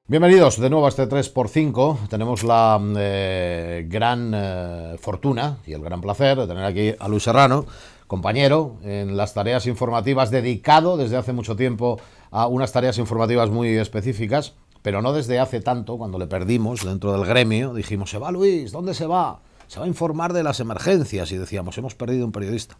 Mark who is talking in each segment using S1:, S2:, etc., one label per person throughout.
S1: Bienvenidos de nuevo a este 3x5. Tenemos la gran fortuna y el gran placer de tener aquí a Luis Serrano, compañero en las tareas informativas, dedicado desde hace mucho tiempo a unas tareas informativas muy específicas, pero no desde hace tanto. Cuando le perdimos dentro del gremio, dijimos: se va Luis, ¿dónde se va? Se va a informar de las emergencias, y decíamos: hemos perdido un periodista.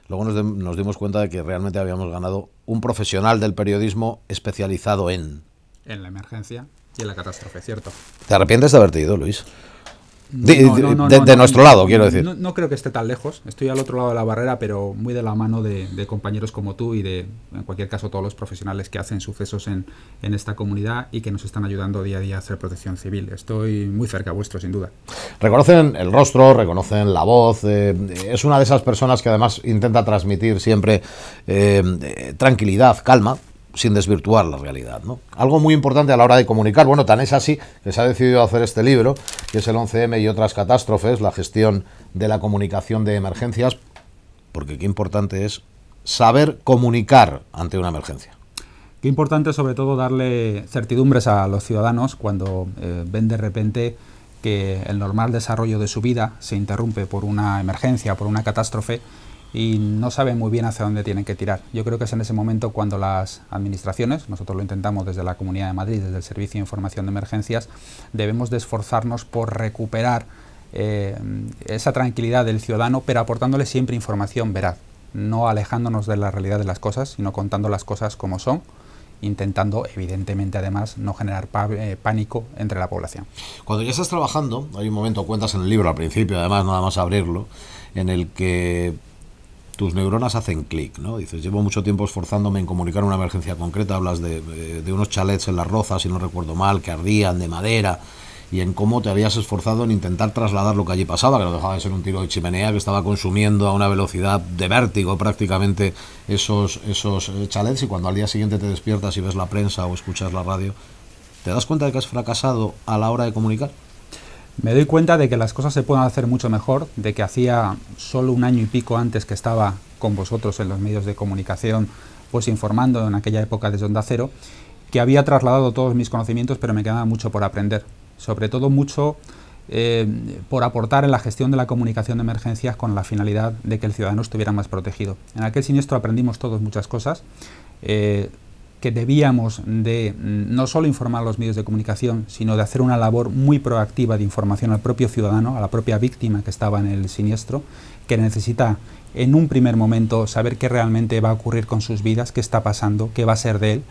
S1: Luego nos dimos cuenta de que realmente habíamos ganado un profesional del periodismo especializado en
S2: la emergencia y en la catástrofe, ¿cierto?
S1: ¿Te arrepientes de haberte ido, Luis?
S2: De
S1: nuestro lado, quiero decir.
S2: No creo que esté tan lejos. Estoy al otro lado de la barrera, pero muy de la mano de compañeros como tú y de, en cualquier caso, todos los profesionales que hacen sucesos en esta comunidad y que nos están ayudando día a día a hacer protección civil. Estoy muy cerca vuestro, sin duda.
S1: Reconocen el rostro, reconocen la voz. Es una de esas personas que además intenta transmitir siempre tranquilidad, calma, sin desvirtuar la realidad, ¿no? Algo muy importante a la hora de comunicar. Bueno, tan es así que se ha decidido hacer este libro, que es el 11M y otras catástrofes, la gestión de la comunicación de emergencias, porque qué importante es saber comunicar ante una emergencia.
S2: Qué importante, sobre todo, darle certidumbres a los ciudadanos cuando ven de repente que el normal desarrollo de su vida se interrumpe por una emergencia, por una catástrofe, y no saben muy bien hacia dónde tienen que tirar. Yo creo que es en ese momento cuando las administraciones, nosotros lo intentamos desde la Comunidad de Madrid, desde el Servicio de Información de Emergencias, debemos de esforzarnos por recuperar esa tranquilidad del ciudadano, pero aportándole siempre información veraz, no alejándonos de la realidad de las cosas, sino contando las cosas como son, intentando, evidentemente, además, no generar pánico entre la población.
S1: Cuando ya estás trabajando, hay un momento, cuentas en el libro al principio, además, nada más abrirlo, en el que tus neuronas hacen clic, ¿no? Dices: llevo mucho tiempo esforzándome en comunicar una emergencia concreta. Hablas de unos chalets en Las Rozas, si no recuerdo mal, que ardían, de madera, y en cómo te habías esforzado en intentar trasladar lo que allí pasaba, que no dejaba de ser un tiro de chimenea que estaba consumiendo a una velocidad de vértigo prácticamente esos chalets, y cuando al día siguiente te despiertas y ves la prensa o escuchas la radio, ¿te das cuenta de que has fracasado a la hora de comunicar?
S2: Me doy cuenta de que las cosas se pueden hacer mucho mejor, de que hacía solo un año y pico antes que estaba con vosotros en los medios de comunicación, pues informando en aquella época desde Onda Cero, que había trasladado todos mis conocimientos, pero me quedaba mucho por aprender. Sobre todo mucho por aportar en la gestión de la comunicación de emergencias con la finalidad de que el ciudadano estuviera más protegido. En aquel siniestro aprendimos todos muchas cosas, que debíamos de no solo informar a los medios de comunicación, sino de hacer una labor muy proactiva de información al propio ciudadano, a la propia víctima que estaba en el siniestro, que necesita en un primer momento saber qué realmente va a ocurrir con sus vidas, qué está pasando, qué va a ser de él,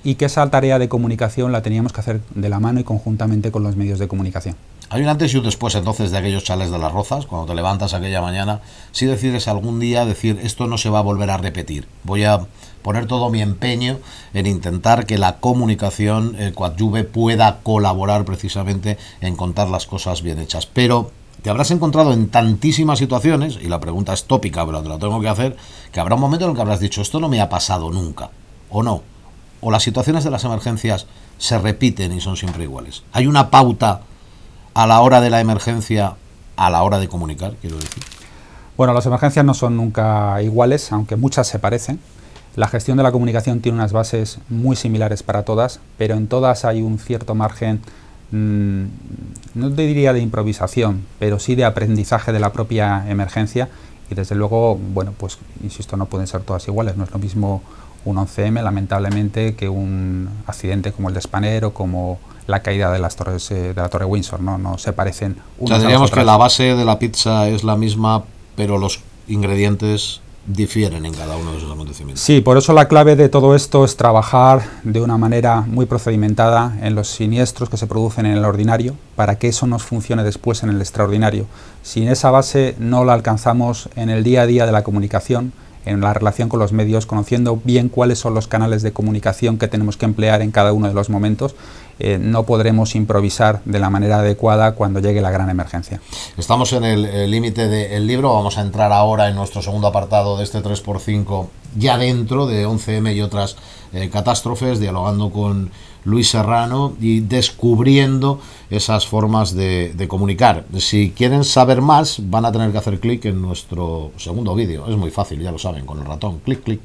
S2: y que esa tarea de comunicación la teníamos que hacer de la mano y conjuntamente con los medios de comunicación.
S1: Hay un antes y un después entonces de aquellos chalets de Las Rozas. Cuando te levantas aquella mañana, si decides algún día decir: esto no se va a volver a repetir, voy a poner todo mi empeño en intentar que la comunicación coadyuve, pueda colaborar precisamente en contar las cosas bien hechas. Pero te habrás encontrado en tantísimas situaciones, y la pregunta es tópica, pero te la tengo que hacer, que habrá un momento en el que habrás dicho: esto no me ha pasado nunca, o no, o las situaciones de las emergencias se repiten y son siempre iguales. Hay una pauta a la hora de la emergencia, a la hora de comunicar, quiero decir.
S2: Bueno, las emergencias no son nunca iguales, aunque muchas se parecen. La gestión de la comunicación tiene unas bases muy similares para todas, pero en todas hay un cierto margen, no te diría de improvisación, pero sí de aprendizaje de la propia emergencia, y desde luego, bueno, pues insisto, no pueden ser todas iguales. No es lo mismo un 11M, lamentablemente, que un accidente como el de Spanair o como la caída de las torres de la Torre Windsor. No se parecen unas a las otras.
S1: Diríamos que la base de la pizza es la misma, pero los ingredientes difieren en cada uno de esos acontecimientos.
S2: Sí, por eso la clave de todo esto es trabajar de una manera muy procedimentada en los siniestros que se producen en el ordinario, para que eso nos funcione después en el extraordinario. Sin esa base no la alcanzamos en el día a día de la comunicación, en la relación con los medios, conociendo bien cuáles son los canales de comunicación que tenemos que emplear en cada uno de los momentos. No podremos improvisar de la manera adecuada cuando llegue la gran emergencia.
S1: Estamos en el límite del libro. Vamos a entrar ahora en nuestro segundo apartado de este 3x5, ya dentro de 11M y otras catástrofes, dialogando con Luis Serrano y descubriendo esas formas de comunicar. Si quieren saber más, van a tener que hacer clic en nuestro segundo vídeo. Es muy fácil, ya lo saben, con el ratón. Clic, clic.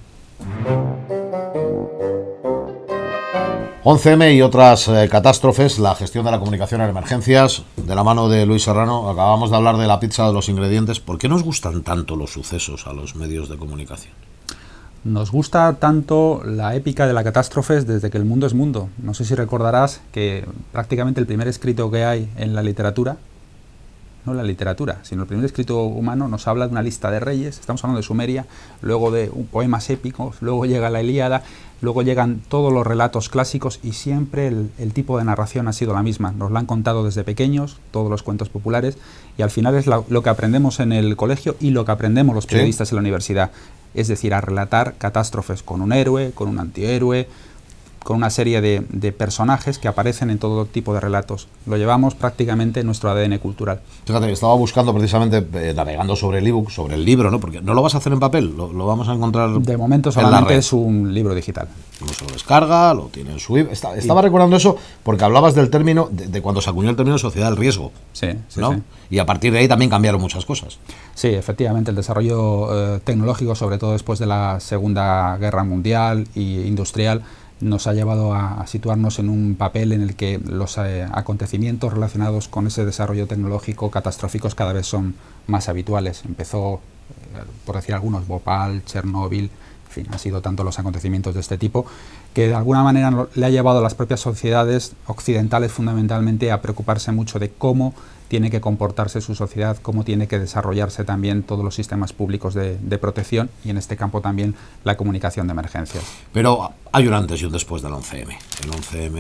S1: 11M y otras catástrofes, la gestión de la comunicación en emergencias, de la mano de Luis Serrano. Acabamos de hablar de la pizza de los ingredientes. ¿Por qué nos gustan tanto los sucesos a los medios de comunicación?
S2: Nos gusta tanto la épica de las catástrofes desde que el mundo es mundo. No sé si recordarás que prácticamente el primer escrito que hay en la literatura, no la literatura, sino el primer escrito humano, nos habla de una lista de reyes. Estamos hablando de Sumeria, luego de poemas épicos, luego llega la Ilíada, luego llegan todos los relatos clásicos y siempre el tipo de narración ha sido la misma. Nos la han contado desde pequeños, todos los cuentos populares, y al final es lo que aprendemos en el colegio y lo que aprendemos los periodistas en la universidad. Es decir, a relatar catástrofes con un héroe, con un antihéroe, con una serie de personajes que aparecen en todo tipo de relatos. Lo llevamos prácticamente en nuestro ADN cultural.
S1: Fíjate, estaba buscando precisamente, navegando sobre el ebook, sobre el libro, ¿no? Porque no lo vas a hacer en papel, lo vamos a encontrar.
S2: De momento solamente es un libro digital.
S1: Uno se lo descarga, lo tiene en su web. Estaba recordando eso porque hablabas del término, de cuando se acuñó el término sociedad del riesgo.
S2: Sí, sí,
S1: ¿no?
S2: sí.
S1: Y a partir de ahí también cambiaron muchas cosas.
S2: Sí, efectivamente, el desarrollo tecnológico, sobre todo después de la Segunda Guerra Mundial e industrial, nos ha llevado a situarnos en un papel en el que los acontecimientos relacionados con ese desarrollo tecnológico catastróficos cada vez son más habituales. Empezó, por decir algunos, Bhopal, Chernóbil, en fin, han sido tantos los acontecimientos de este tipo que de alguna manera le ha llevado a las propias sociedades occidentales fundamentalmente a preocuparse mucho de cómo tiene que comportarse su sociedad, cómo tiene que desarrollarse también todos los sistemas públicos de protección y en este campo también la comunicación de emergencias.
S1: Pero hay un antes y un después del 11M. El 11M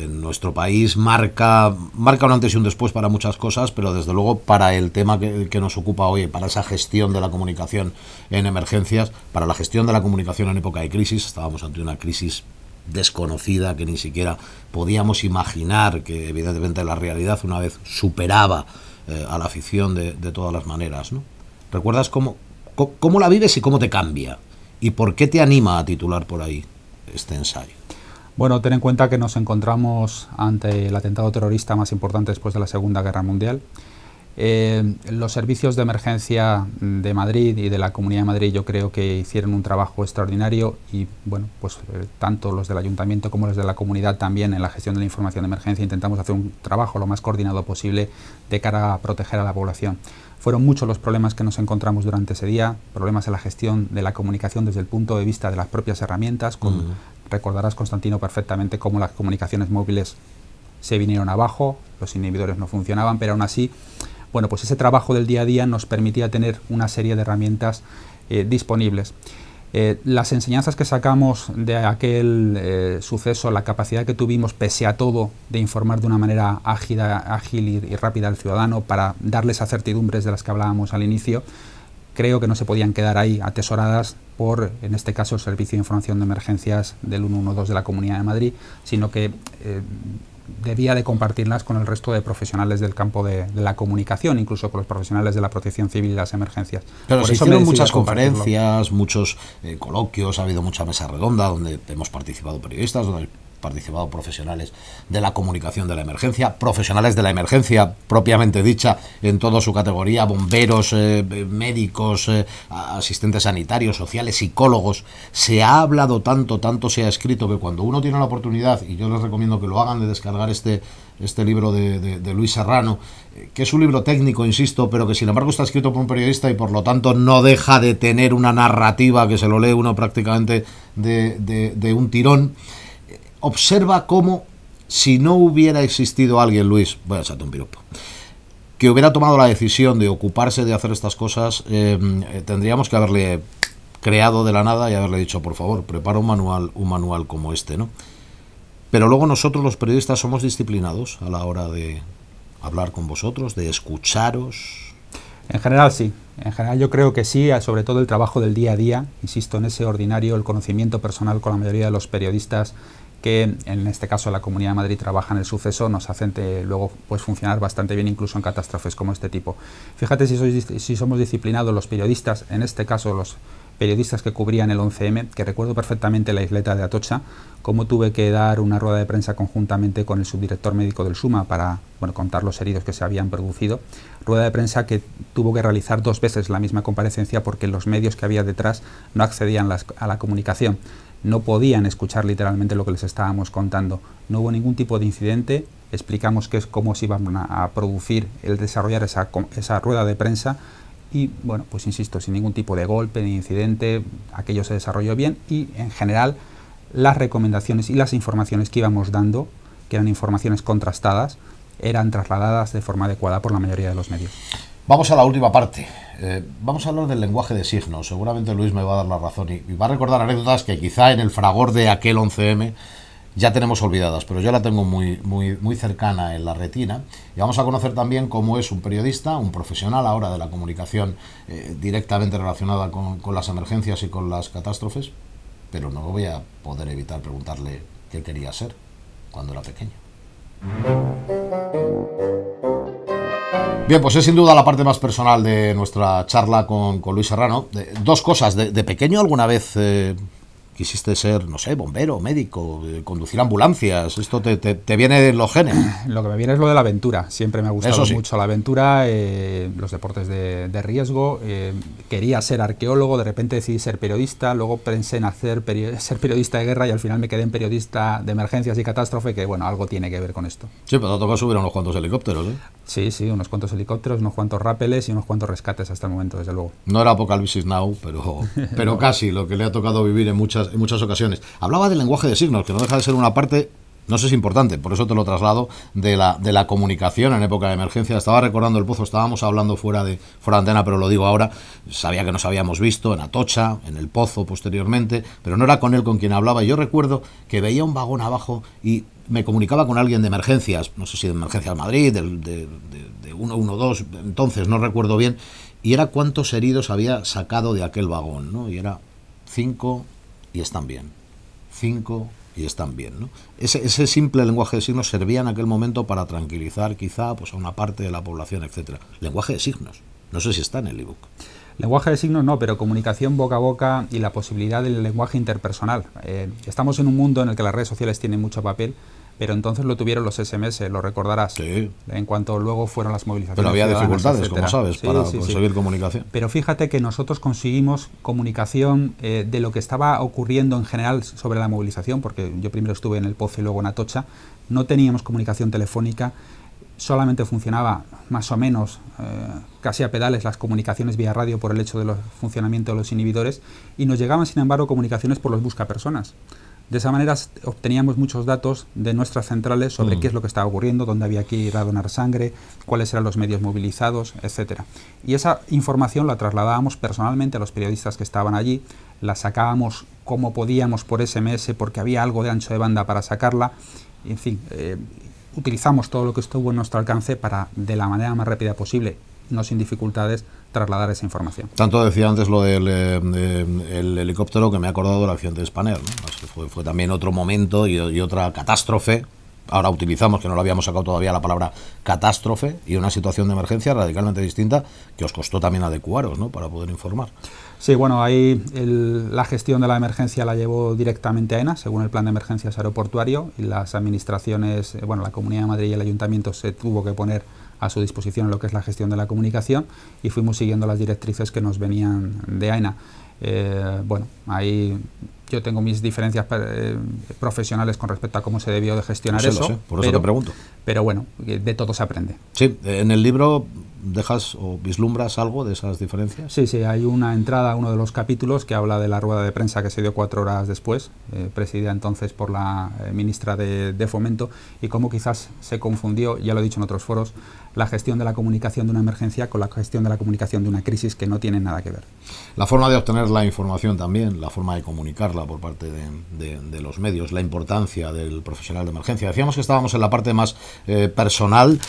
S1: en nuestro país marca un antes y un después para muchas cosas, pero desde luego para el tema que nos ocupa hoy, para esa gestión de la comunicación en emergencias, para la gestión de la comunicación en época de crisis. Estábamos ante una crisis desconocida que ni siquiera podíamos imaginar, que evidentemente la realidad una vez superaba a la ficción de todas las maneras, ¿no? ¿Recuerdas cómo la vives y cómo te cambia? ¿Y por qué te anima a titular por ahí este ensayo?
S2: Bueno, ten en cuenta que nos encontramos ante el atentado terrorista más importante después de la Segunda Guerra Mundial. Los servicios de emergencia de Madrid y de la Comunidad de Madrid yo creo que hicieron un trabajo extraordinario y bueno, pues tanto los del Ayuntamiento como los de la comunidad también en la gestión de la información de emergencia intentamos hacer un trabajo lo más coordinado posible de cara a proteger a la población. Fueron muchos los problemas que nos encontramos durante ese día, problemas en la gestión de la comunicación desde el punto de vista de las propias herramientas. Recordarás, Constantino, perfectamente cómo las comunicaciones móviles se vinieron abajo, los inhibidores no funcionaban, pero aún así, bueno, pues ese trabajo del día a día nos permitía tener una serie de herramientas disponibles. Las enseñanzas que sacamos de aquel suceso, la capacidad que tuvimos, pese a todo, de informar de una manera ágil y rápida al ciudadano para darles esas certidumbres de las que hablábamos al inicio, creo que no se podían quedar ahí atesoradas por, en este caso, el Servicio de Información de Emergencias del 112 de la Comunidad de Madrid, sino que debía de compartirlas con el resto de profesionales del campo de la comunicación, incluso con los profesionales de la protección civil y las emergencias.
S1: Pero se hicieron muchas conferencias, muchos coloquios, ha habido mucha mesa redonda donde hemos participado periodistas, donde han participado profesionales de la comunicación de la emergencia, profesionales de la emergencia propiamente dicha en toda su categoría, bomberos, médicos, asistentes sanitarios, sociales, psicólogos. Se ha hablado tanto se ha escrito que cuando uno tiene la oportunidad, y yo les recomiendo que lo hagan, de descargar este libro de Luis Serrano, que es un libro técnico, insisto, pero que sin embargo está escrito por un periodista y por lo tanto no deja de tener una narrativa que se lo lee uno prácticamente de un tirón. Observa cómo, si no hubiera existido alguien, Luis, voy a echarte un piropo, que hubiera tomado la decisión de ocuparse de hacer estas cosas, tendríamos que haberle creado de la nada y haberle dicho, por favor, prepara un manual como este, ¿no? Pero luego nosotros los periodistas somos disciplinados a la hora de hablar con vosotros, de escucharos.
S2: En general sí, en general yo creo que sí, sobre todo el trabajo del día a día, insisto en ese ordinario, el conocimiento personal con la mayoría de los periodistas que en este caso la Comunidad de Madrid trabaja en el suceso, nos hacen luego pues funcionar bastante bien incluso en catástrofes como este tipo. Fíjate si somos disciplinados los periodistas, en este caso los periodistas que cubrían el 11M, que recuerdo perfectamente la isleta de Atocha, cómo tuve que dar una rueda de prensa conjuntamente con el subdirector médico del SUMA para contar los heridos que se habían producido. Rueda de prensa que tuvo que realizar 2 veces la misma comparecencia porque los medios que había detrás no accedían a la comunicación. No podían escuchar literalmente lo que les estábamos contando. No hubo ningún tipo de incidente. Explicamos cómo se iba a producir el desarrollar esa rueda de prensa y, bueno, pues insisto, sin ningún tipo de golpe ni incidente, aquello se desarrolló bien y, en general, las recomendaciones y las informaciones que íbamos dando, que eran informaciones contrastadas, eran trasladadas de forma adecuada por la mayoría de los medios.
S1: Vamos a la última parte. Vamos a hablar del lenguaje de signos. Seguramente Luis me va a dar la razón y va a recordar anécdotas que quizá en el fragor de aquel 11M ya tenemos olvidadas, pero yo la tengo muy cercana en la retina. Y vamos a conocer también cómo es un periodista, un profesional ahora de la comunicación directamente relacionada con las emergencias y con las catástrofes, pero no voy a poder evitar preguntarle qué quería ser cuando era pequeño. Bien, pues es sin duda la parte más personal de nuestra charla con Luis Serrano. 2 cosas. De pequeño alguna vez quisiste ser, no sé, bombero, médico, conducir ambulancias? ¿Esto te viene de los genes?
S2: Lo que me viene es lo de la aventura. Siempre me ha gustado mucho la aventura, los deportes de riesgo. Quería ser arqueólogo, de repente decidí ser periodista, luego pensé en ser periodista de guerra y al final me quedé en periodista de emergencias y catástrofe, que bueno, algo tiene que ver con esto.
S1: Sí, pero te tocó subir a unos cuantos helicópteros, ¿eh?
S2: Sí, unos cuantos helicópteros, unos cuantos rápeles y unos cuantos rescates hasta el momento, desde luego.
S1: No era Apocalipsis Now, pero no. Casi, lo que le ha tocado vivir en muchas ocasiones. Hablaba del lenguaje de signos, que no deja de ser una parte, no sé si importante, por eso te lo traslado, de la comunicación en época de emergencia. Estaba recordando el Pozo, estábamos hablando fuera de antena, pero lo digo ahora, sabía que nos habíamos visto en Atocha, en el Pozo posteriormente, pero no era con él con quien hablaba. Y yo recuerdo que veía un vagón abajo y me comunicaba con alguien de emergencias, no sé si de Emergencias Madrid, de 112, entonces no recuerdo bien, y era cuántos heridos había sacado de aquel vagón, ¿no? Y era 5 y están bien, 5 y están bien, ¿no? Ese simple lenguaje de signos servía en aquel momento para tranquilizar quizá pues a una parte de la población, etcétera. Lenguaje de signos, no sé si está en el ebook.
S2: Lenguaje de signos no, pero comunicación boca a boca y la posibilidad del lenguaje interpersonal. Estamos en un mundo en el que las redes sociales tienen mucho papel, pero entonces lo tuvieron los SMS, lo recordarás,
S1: sí.
S2: En cuanto luego fueron las movilizaciones.
S1: Pero había dificultades,
S2: etcétera.
S1: Como sabes, para conseguir comunicación.
S2: Pero fíjate que nosotros conseguimos comunicación de lo que estaba ocurriendo en general sobre la movilización, porque yo primero estuve en el Pozo y luego en Atocha, no teníamos comunicación telefónica, solamente funcionaba más o menos casi a pedales las comunicaciones vía radio por el hecho del funcionamiento de los inhibidores, y nos llegaban sin embargo comunicaciones por los buscapersonas. De esa manera obteníamos muchos datos de nuestras centrales sobre qué es lo que estaba ocurriendo, dónde había que ir a donar sangre, cuáles eran los medios movilizados, etcétera. Y esa información la trasladábamos personalmente a los periodistas que estaban allí, la sacábamos como podíamos por SMS porque había algo de ancho de banda para sacarla, en fin, utilizamos todo lo que estuvo en nuestro alcance para, de la manera más rápida posible, no sin dificultades, trasladar esa información.
S1: Tanto decía antes lo del el helicóptero que me he acordado del accidente de Spanair, ¿no? Fue también otro momento y otra catástrofe. Ahora utilizamos, que no lo habíamos sacado todavía, la palabra catástrofe, y una situación de emergencia radicalmente distinta que os costó también adecuaros, ¿no?, para poder informar.
S2: Sí, bueno, ahí la gestión de la emergencia la llevó directamente a AENA, según el plan de emergencias aeroportuario, y las administraciones, bueno, la Comunidad de Madrid y el Ayuntamiento se tuvo que poner a su disposición en lo que es la gestión de la comunicación, y fuimos siguiendo las directrices que nos venían de AENA. Bueno, ahí yo tengo mis diferencias profesionales con respecto a cómo se debió de gestionar eso.
S1: Lo sé, por eso te pregunto.
S2: Pero bueno, de todo se aprende.
S1: Sí, en el libro dejas o vislumbras algo de esas diferencias.
S2: Sí, hay una entrada a uno de los capítulos que habla de la rueda de prensa que se dio 4 horas después, presidida entonces por la ministra de Fomento, y cómo quizás se confundió, ya lo he dicho en otros foros, la gestión de la comunicación de una emergencia con la gestión de la comunicación de una crisis, que no tienen nada que ver.
S1: La forma de obtener la información también, la forma de comunicarla por parte de los medios, la importancia del profesional de emergencia. Decíamos que estábamos en la parte más personal.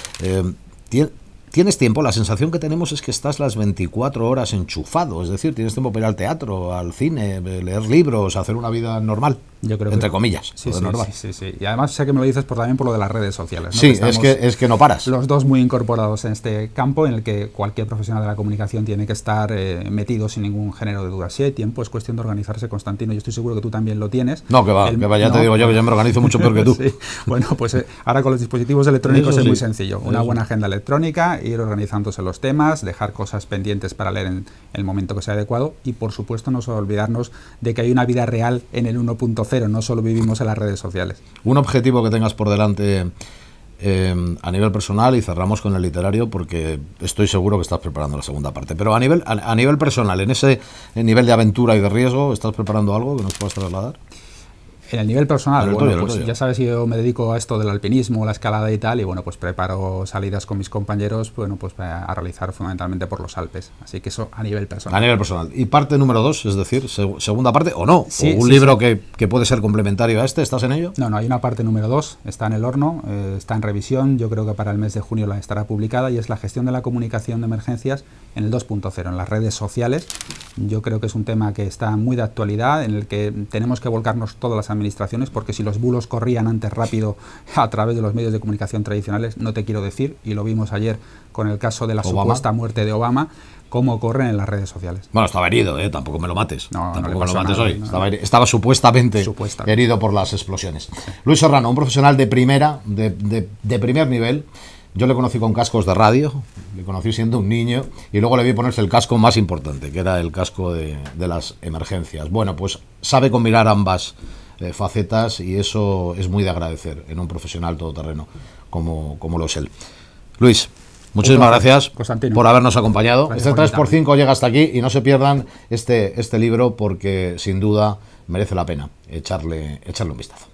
S1: tienes tiempo, la sensación que tenemos es que estás las 24 horas enchufado, es decir, tienes tiempo para ir al teatro, al cine, leer libros, hacer una vida normal.
S2: Yo creo
S1: entre
S2: que,
S1: comillas,
S2: sí,
S1: normal.
S2: Sí. Y además sé que me lo dices también por lo de las redes sociales, ¿no?
S1: Sí, es que no paras.
S2: Los dos muy incorporados en este campo en el que cualquier profesional de la comunicación tiene que estar metido sin ningún género de duda. Si hay tiempo, es cuestión de organizarse, Constantino. Yo estoy seguro que tú también lo tienes.
S1: No, que va, ya te digo yo que yo me organizo mucho peor que tú.
S2: Sí. Bueno, pues ahora con los dispositivos electrónicos es muy sencillo. Una buena agenda electrónica, ir organizándose los temas, dejar cosas pendientes para leer en el momento que sea adecuado y, por supuesto, no solo olvidarnos de que hay una vida real en el 1.0, no solo vivimos en las redes sociales.
S1: Un objetivo que tengas por delante a nivel personal, y cerramos con el literario porque estoy seguro que estás preparando la segunda parte, pero a nivel personal, en ese nivel de aventura y de riesgo, ¿estás preparando algo que nos puedas trasladar?
S2: En el nivel personal, bueno,
S1: tuyo.
S2: Ya sabes que yo me dedico a esto del alpinismo, la escalada y tal, y bueno, pues preparo salidas con mis compañeros, bueno, pues a realizar fundamentalmente por los Alpes. Así que eso a nivel personal.
S1: A nivel personal. ¿Y parte número 2, es decir, segunda parte o no?
S2: Sí,
S1: ¿O un libro que puede ser complementario a este? ¿Estás en ello?
S2: No, hay una parte número 2, está en el horno, está en revisión, yo creo que para el mes de junio la estará publicada, y es la gestión de la comunicación de emergencias en el 2.0, en las redes sociales. Yo creo que es un tema que está muy de actualidad, en el que tenemos que volcarnos todas las administraciones, porque si los bulos corrían antes rápido a través de los medios de comunicación tradicionales, no te quiero decir, y lo vimos ayer con el caso de la supuesta muerte de Obama, cómo corren en las redes sociales.
S1: Bueno, estaba herido, tampoco me lo mates.
S2: No,
S1: tampoco me lo mates
S2: nada,
S1: hoy. Estaba supuestamente herido por las explosiones. Sí. Luis Serrano, un profesional de primera, de primer nivel. Yo le conocí con cascos de radio, le conocí siendo un niño, y luego le vi ponerse el casco más importante, que era el casco de las emergencias. Bueno, pues sabe combinar ambas facetas, y eso es muy de agradecer en un profesional todoterreno como lo es él. Luis, muchísimas gracias por habernos acompañado. Este 3x5 llega hasta aquí, y no se pierdan este libro, porque sin duda merece la pena echarle un vistazo.